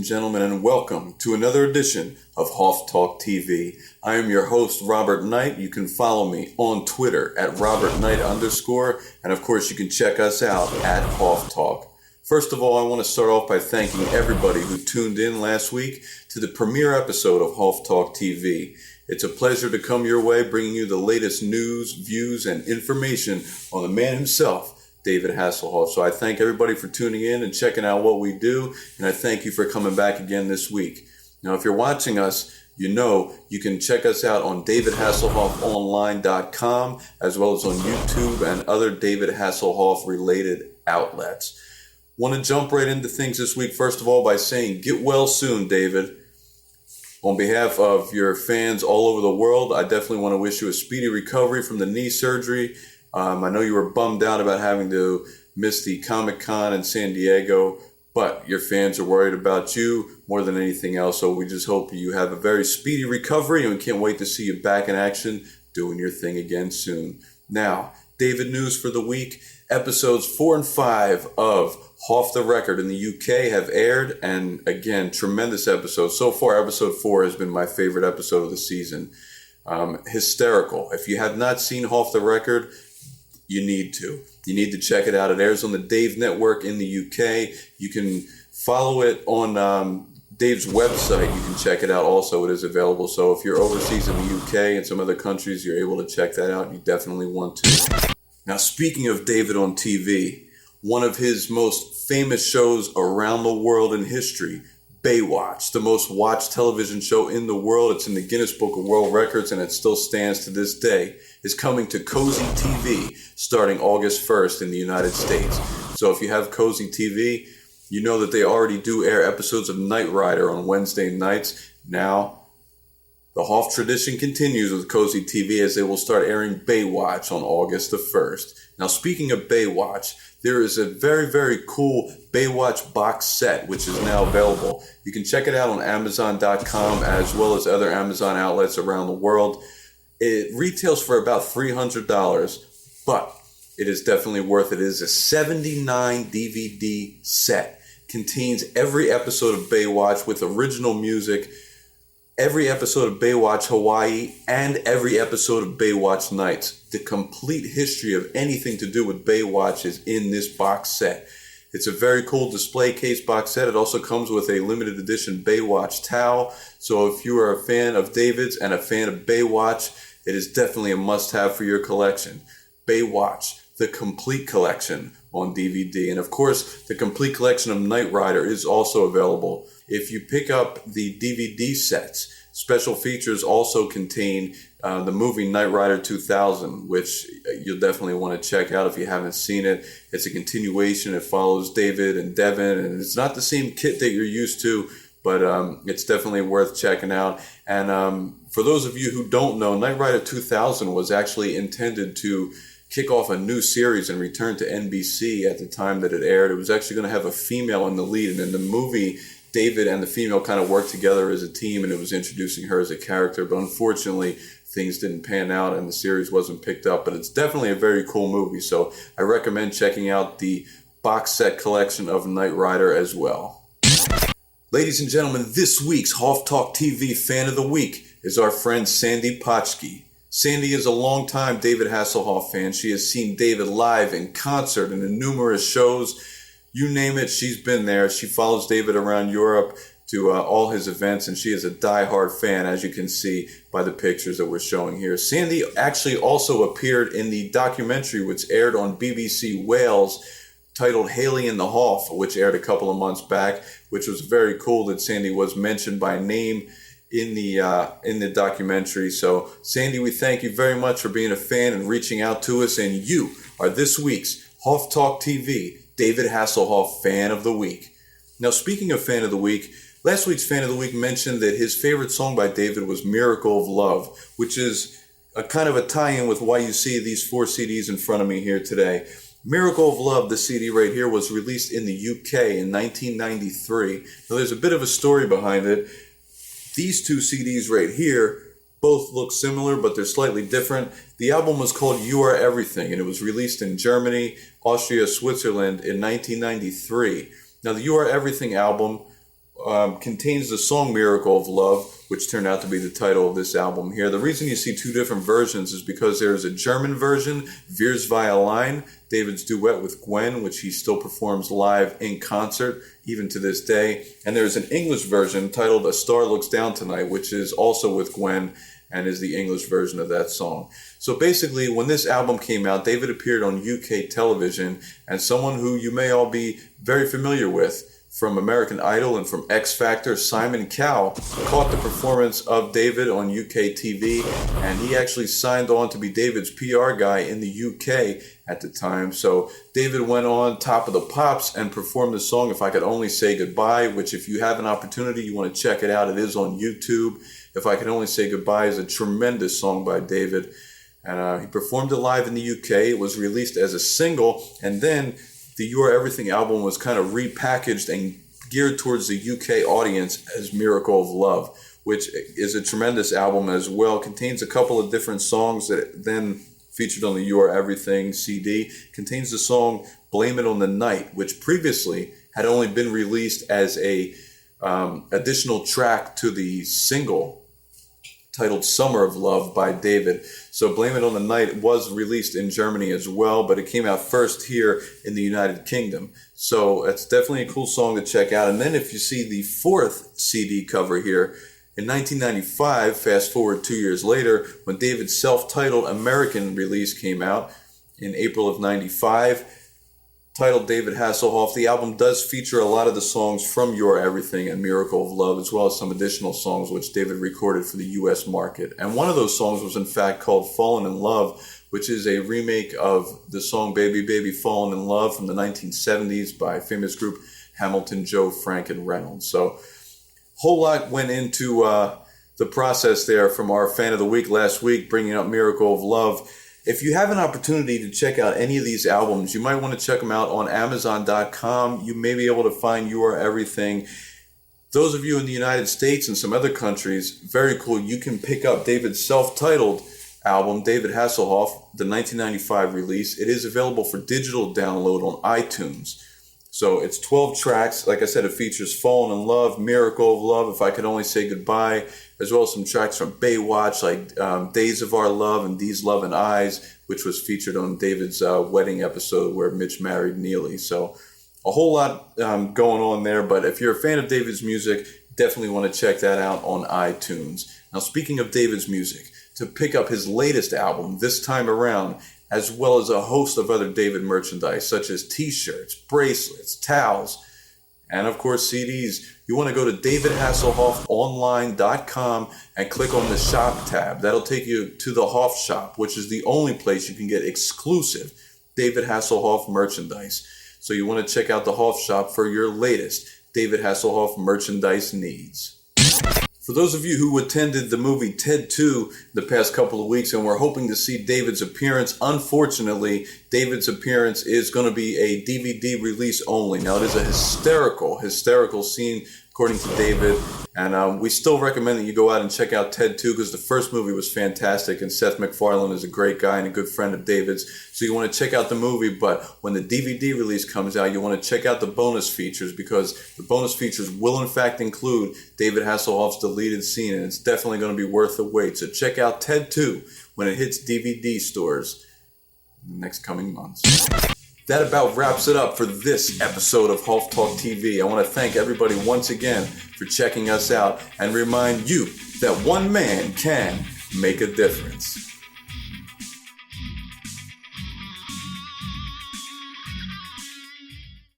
and gentlemen, and welcome to another edition of Hoff Talk TV. I am your host, Robert Knight. You can follow me on Twitter at RobertKnight_, and of course you can check us out at Hoff Talk. First of all, I want to start off by thanking everybody who tuned in last week to the premiere episode of Hoff Talk TV. It's a pleasure to come your way, bringing you the latest news, views, and information on the man himself, David Hasselhoff. So I thank everybody for tuning in and checking out what we do, and I thank you for coming back again this week. Now, if you're watching us, you know you can check us out on davidhasselhoffonline.com, as well as on YouTube and other David Hasselhoff related outlets. Want to jump right into things this week, first of all, by saying get well soon, David. On behalf of your fans all over the world, I definitely want to wish you a speedy recovery from the knee surgery. I know you were bummed out about having to miss the Comic-Con in San Diego, but your fans are worried about you more than anything else. So we just hope you have a very speedy recovery, and we can't wait to see you back in action doing your thing again soon. Now, David news for the week. Episodes 4 and 5 of Hoff The Record in the UK have aired, and again, tremendous episodes. So far, episode 4 has been my favorite episode of the season. Hysterical. If you have not seen Hoff The Record, you need to. You need to check it out. It airs on the Dave Network in the UK. You can follow it on Dave's website. You can check it out also. It is available. So if you're overseas in the UK and some other countries, you're able to check that out. You definitely want to. Now, speaking of David on TV, one of his most famous shows around the world in history, Baywatch, the most watched television show in the world. It's in the Guinness Book of World Records, and it still stands to this day, is coming to Cozy TV starting August 1st in the United States. So if you have Cozy TV, you know that they already do air episodes of Knight Rider on Wednesday nights. Now, the Hoff tradition continues with Cozy TV as they will start airing Baywatch on August the 1st. Now, speaking of Baywatch, there is a very, very cool Baywatch box set, which is now available. You can check it out on Amazon.com as well as other Amazon outlets around the world. It retails for about $300, but it is definitely worth it. It is a 79 DVD set. Contains every episode of Baywatch with original music, every episode of Baywatch Hawaii, and every episode of Baywatch Nights. The complete history of anything to do with Baywatch is in this box set. It's a very cool display case box set. It also comes with a limited edition Baywatch towel. So if you are a fan of David's and a fan of Baywatch, it is definitely a must-have for your collection. Baywatch, the complete collection on DVD. And of course, the complete collection of Knight Rider is also available. If you pick up the DVD sets, special features also contain the movie Knight Rider 2000, which you'll definitely want to check out if you haven't seen it. It's a continuation. It follows David and Devin, and it's not the same kit that you're used to, but it's definitely worth checking out. And for those of you who don't know, Knight Rider 2000 was actually intended to kick off a new series and return to NBC at the time that it aired. It was actually going to have a female in the lead, and in the movie, David and the female kind of worked together as a team, and it was introducing her as a character. But unfortunately, things didn't pan out and the series wasn't picked up. But it's definitely a very cool movie, so I recommend checking out the box set collection of Knight Rider as well. Ladies and gentlemen, this week's Hoff Talk TV Fan of the Week is our friend Sandy Potchke. Sandy is a longtime David Hasselhoff fan. She has seen David live in concert and in numerous shows. You name it, she's been there. She follows David around Europe to all his events, and she is a diehard fan, as you can see by the pictures that we're showing here. Sandy actually also appeared in the documentary which aired on BBC Wales titled Haley and the Hoff, which aired a couple of months back, which was very cool that Sandy was mentioned by name in the documentary. So, Sandy, we thank you very much for being a fan and reaching out to us, and you are this week's Hoff Talk TV David Hasselhoff Fan of the Week. Now, speaking of Fan of the Week, last week's Fan of the Week mentioned that his favorite song by David was Miracle of Love, which is a kind of a tie-in with why you see these 4 CDs in front of me here today. Miracle of Love, the CD right here, was released in the UK in 1993. Now, there's a bit of a story behind it. These 2 CDs right here both look similar, but they're slightly different. The album was called You Are Everything, and it was released in Germany, Austria, Switzerland in 1993. Now, the You Are Everything album contains the song Miracle of Love, which turned out to be the title of this album here. The reason you see two different versions is because there's a German version, Wir's Violine, David's duet with Gwen, which he still performs live in concert, even to this day. And there's an English version titled A Star Looks Down Tonight, which is also with Gwen and is the English version of that song. So basically, when this album came out, David appeared on UK television, and someone who you may all be very familiar with from American Idol and from X Factor, Simon Cowell, caught the performance of David on UK TV, and he actually signed on to be David's PR guy in the UK at the time. So David went on Top of the Pops and performed the song If I Could Only Say Goodbye, which if you have an opportunity, you want to check it out, it is on YouTube. If I Could Only Say Goodbye is a tremendous song by David, and he performed it live in the UK. It was released as a single, and then the You Are Everything album was kind of repackaged and geared towards the UK audience as Miracle of Love, which is a tremendous album as well. Contains a couple of different songs that then featured on the You Are Everything CD. Contains the song Blame It on the Night, which previously had only been released as a additional track to the single titled Summer of Love by David. So Blame It on the Night was released in Germany as well, but it came out first here in the United Kingdom. So it's definitely a cool song to check out. And then if you see the fourth CD cover here, in 1995, fast forward 2 years later, when David's self-titled American release came out in April of 95, titled David Hasselhoff, the album does feature a lot of the songs from Your Everything and Miracle of Love, as well as some additional songs which David recorded for the US market. And one of those songs was in fact called Fallen in Love, which is a remake of the song Baby Baby Fallen in Love from the 1970s by famous group Hamilton, Joe, Frank, and Reynolds. So a whole lot went into the process there from our Fan of the Week last week, bringing up Miracle of Love. If you have an opportunity to check out any of these albums, you might want to check them out on Amazon.com. You may be able to find You Are Everything. Those of you in the United States and some other countries, very cool. You can pick up David's self-titled album, David Hasselhoff, the 1995 release. It is available for digital download on iTunes. So it's 12 tracks. Like I said, it features Fallen in Love, Miracle of Love, If I Could Only Say Goodbye, as well as some tracks from Baywatch, like Days of Our Love and These Love and Eyes, which was featured on David's wedding episode where Mitch married Neely. So a whole lot going on there. But if you're a fan of David's music, definitely want to check that out on iTunes. Now, speaking of David's music, to pick up his latest album this time around, as well as a host of other David merchandise, such as t-shirts, bracelets, towels, and of course CDs, you want to go to davidhasselhoffonline.com and click on the shop tab. That'll take you to the Hoff shop, which is the only place you can get exclusive David Hasselhoff merchandise. So you want to check out the Hoff shop for your latest David Hasselhoff merchandise needs. For those of you who attended the movie Ted 2 the past couple of weeks and were hoping to see David's appearance, unfortunately, David's appearance is going to be a DVD release only. Now, it is a hysterical scene, according to David, and we still recommend that you go out and check out Ted 2 because the first movie was fantastic, and Seth MacFarlane is a great guy and a good friend of David's, so you want to check out the movie, but when the DVD release comes out, you want to check out the bonus features because the bonus features will in fact include David Hasselhoff's deleted scene, and it's definitely going to be worth the wait. So check out Ted 2 when it hits DVD stores in the next coming months. That about wraps it up for this episode of Hoff Talk TV. I want to thank everybody once again for checking us out and remind you that one man can make a difference.